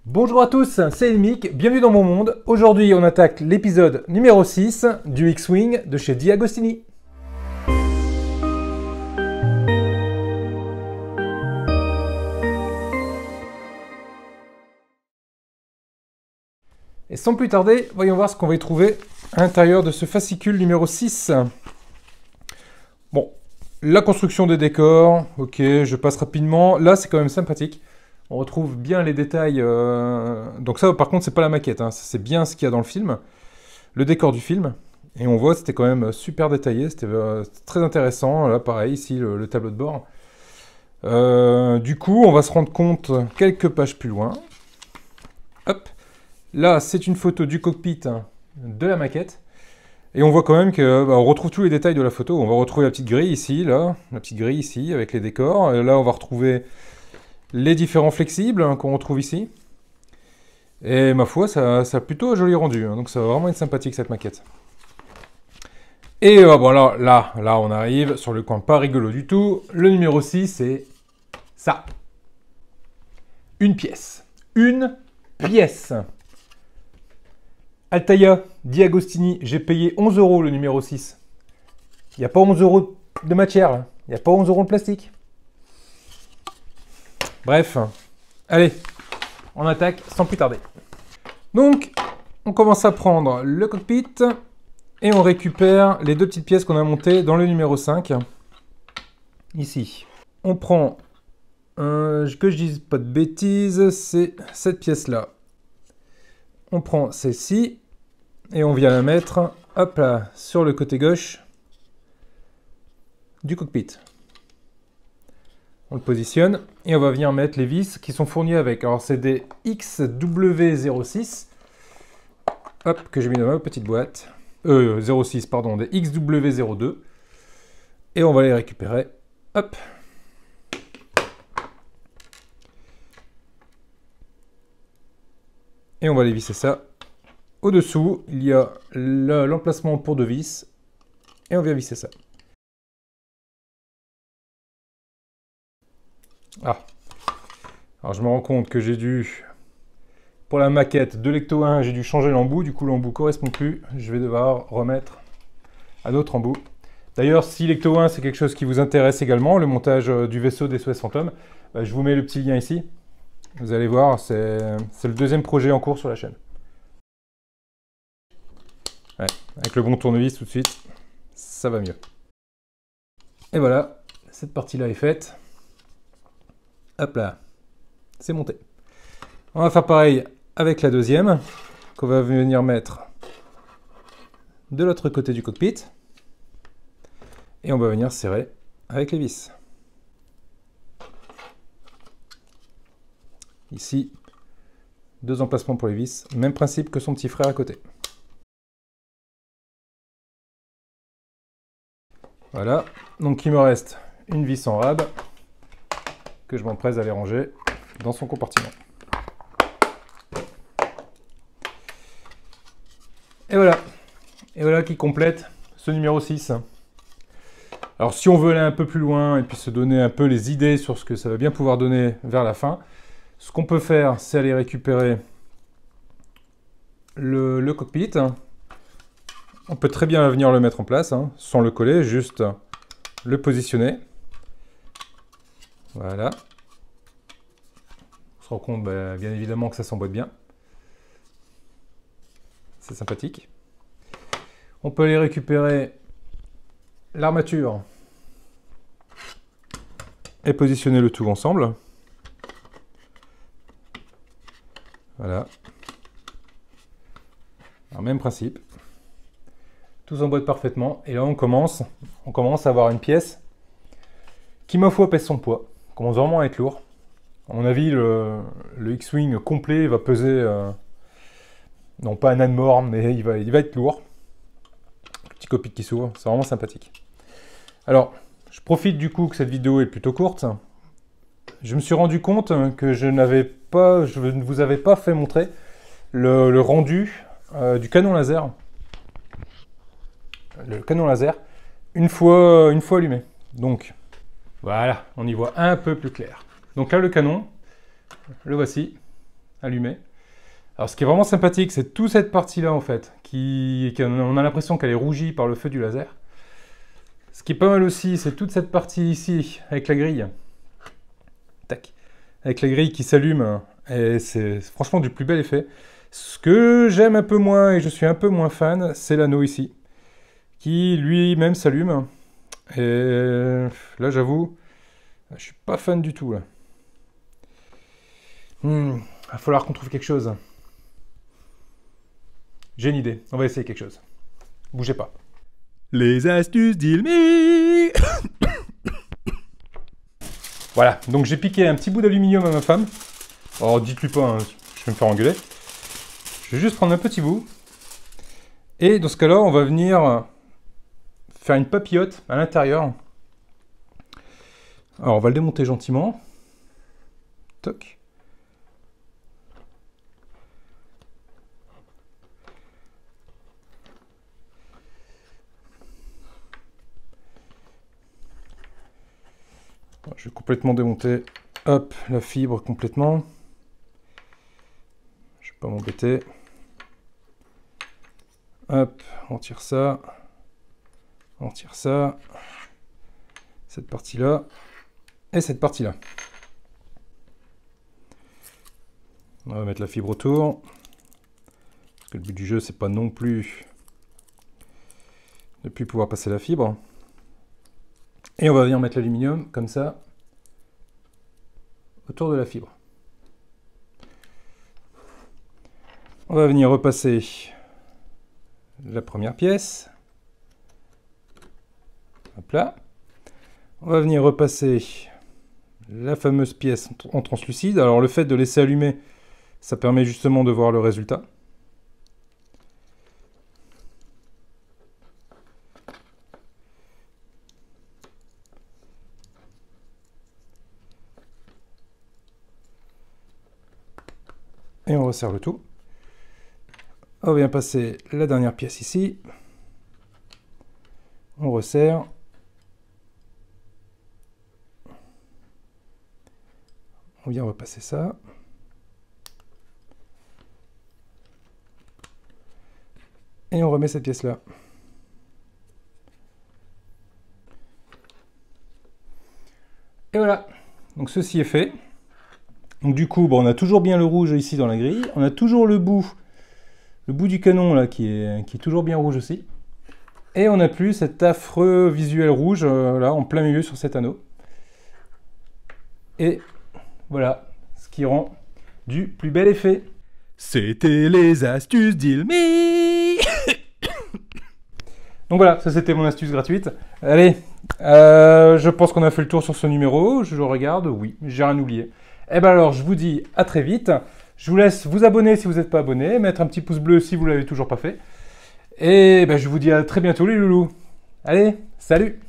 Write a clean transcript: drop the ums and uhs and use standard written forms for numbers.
Bonjour à tous, c'est Elmic, bienvenue dans mon monde. Aujourd'hui, on attaque l'épisode numéro 6 du X-Wing de chez D'Agostini. Et sans plus tarder, voyons voir ce qu'on va y trouver à l'intérieur de ce fascicule numéro 6. Bon, la construction des décors, ok, je passe rapidement. Là, c'est quand même sympathique. On retrouve bien les détails. Donc ça, par contre, c'est pas la maquette, hein. C'est bien ce qu'il y a dans le film. Le décor du film. Et on voit, c'était quand même super détaillé. C'était très intéressant. Là, pareil, ici, le tableau de bord. Du coup, on va se rendre compte quelques pages plus loin. Hop. Là, c'est une photo du cockpit de la maquette. Et on voit quand même que on retrouve tous les détails de la photo. On va retrouver la petite grille ici, là. La petite grille ici, avec les décors. Et là, on va retrouver les différents flexibles qu'on retrouve ici. Et ma foi, ça a plutôt un joli rendu. Donc ça va vraiment être sympathique cette maquette. Et bon, là, on arrive sur le coin pas rigolo du tout. Le numéro 6, c'est ça. Une pièce. Une pièce. Altaïa, D'Agostini, j'ai payé 11 € le numéro 6. Il n'y a pas 11 € de matière, là. Il n'y a pas 11 € de plastique. Bref, allez, on attaque sans plus tarder. Donc, on commence à prendre le cockpit et on récupère les deux petites pièces qu'on a montées dans le numéro 5. Ici, on prend, que je dise pas de bêtises, c'est cette pièce-là. On prend celle-ci et on vient la mettre, hop là, sur le côté gauche du cockpit. On le positionne et on va venir mettre les vis qui sont fournies avec. Alors c'est des XW06, hop, que j'ai mis dans ma petite boîte. 06, pardon, des XW02. Et on va les récupérer, hop. Et on va les visser ça. Au-dessous, il y a l'emplacement pour deux vis. Et on vient visser ça. Ah, alors je me rends compte que j'ai dû, pour la maquette de l'Ecto 1, j'ai dû changer l'embout, du coup l'embout ne correspond plus, je vais devoir remettre un autre embout. D'ailleurs, si l'Ecto 1 c'est quelque chose qui vous intéresse également, le montage du vaisseau des SOS Phantom, je vous mets le petit lien ici, vous allez voir, c'est le deuxième projet en cours sur la chaîne. Ouais, avec le bon tournevis tout de suite, ça va mieux. Et voilà, cette partie-là est faite. Hop là, c'est monté. On va faire pareil avec la deuxième, qu'on va venir mettre de l'autre côté du cockpit. Et on va venir serrer avec les vis. Ici, deux emplacements pour les vis. Même principe que son petit frère à côté. Voilà, donc il me reste une vis en rab que je m'empresse à les ranger dans son compartiment. Et voilà qui complète ce numéro 6. Alors si on veut aller un peu plus loin et puis se donner un peu les idées sur ce que ça va bien pouvoir donner vers la fin, ce qu'on peut faire, c'est aller récupérer le cockpit. On peut très bien venir le mettre en place, hein, sans le coller, juste le positionner. Voilà. On se rend compte, bien évidemment, que ça s'emboîte bien. C'est sympathique. On peut aller récupérer l'armature et positionner le tout ensemble. Voilà. Alors, même principe. Tout s'emboîte parfaitement. Et là, on commence à avoir une pièce qui, ma foi, pèse son poids. Commence vraiment à être lourd. À mon avis, le X-Wing complet va peser, non pas un âne mort, mais il va être lourd. Le petit cockpit qui s'ouvre, c'est vraiment sympathique. Alors, je profite du coup que cette vidéo est plutôt courte. Je me suis rendu compte que je ne vous avais pas fait montrer le rendu du canon laser. Le canon laser, une fois allumé. Donc, voilà, on y voit un peu plus clair. Donc là, le canon, le voici. allumée. Alors ce qui est vraiment sympathique, c'est toute cette partie-là en fait, on a l'impression qu'elle est rougie par le feu du laser. Ce qui est pas mal aussi, c'est toute cette partie ici, avec la grille. Tac. Avec la grille qui s'allume, et c'est franchement du plus bel effet. Ce que j'aime un peu moins, et je suis un peu moins fan, c'est l'anneau ici, qui lui-même s'allume. Et là, j'avoue, je suis pas fan du tout, là. Va falloir qu'on trouve quelque chose. J'ai une idée, on va essayer quelque chose. Bougez pas. Les astuces d'Ilmi. Voilà, donc j'ai piqué un petit bout d'aluminium à ma femme. Oh, dites-lui pas, hein, je vais me faire engueuler. Je vais juste prendre un petit bout. Et dans ce cas-là, on va venir faire une papillote à l'intérieur. Alors, on va le démonter gentiment. Toc. Je vais complètement démonter, hop, la fibre complètement. Je ne vais pas m'embêter. Hop, on tire ça. On tire ça. Cette partie-là. Et cette partie-là. On va mettre la fibre autour. Parce que le but du jeu, c'est pas non plus de plus pouvoir passer la fibre. Et on va venir mettre l'aluminium, comme ça, autour de la fibre. On va venir repasser la première pièce. Hop là. On va venir repasser la fameuse pièce en translucide. Alors le fait de laisser allumer, ça permet justement de voir le résultat. Et on resserre le tout. On vient passer la dernière pièce ici. On resserre. On vient repasser ça. Et on remet cette pièce-là. Et voilà. Donc ceci est fait. Donc du coup, bon, on a toujours bien le rouge ici dans la grille. On a toujours le bout du canon là qui est toujours bien rouge aussi. Et on n'a plus cet affreux visuel rouge là en plein milieu sur cet anneau. Et voilà, ce qui rend du plus bel effet. C'était les astuces d'Ilmi. Donc voilà, ça c'était mon astuce gratuite. Allez, je pense qu'on a fait le tour sur ce numéro. Je le regarde, oui, j'ai rien oublié. Et bien alors, je vous dis à très vite. Je vous laisse vous abonner si vous n'êtes pas abonné, mettre un petit pouce bleu si vous ne l'avez toujours pas fait. Et ben, je vous dis à très bientôt les loulous. Allez, salut!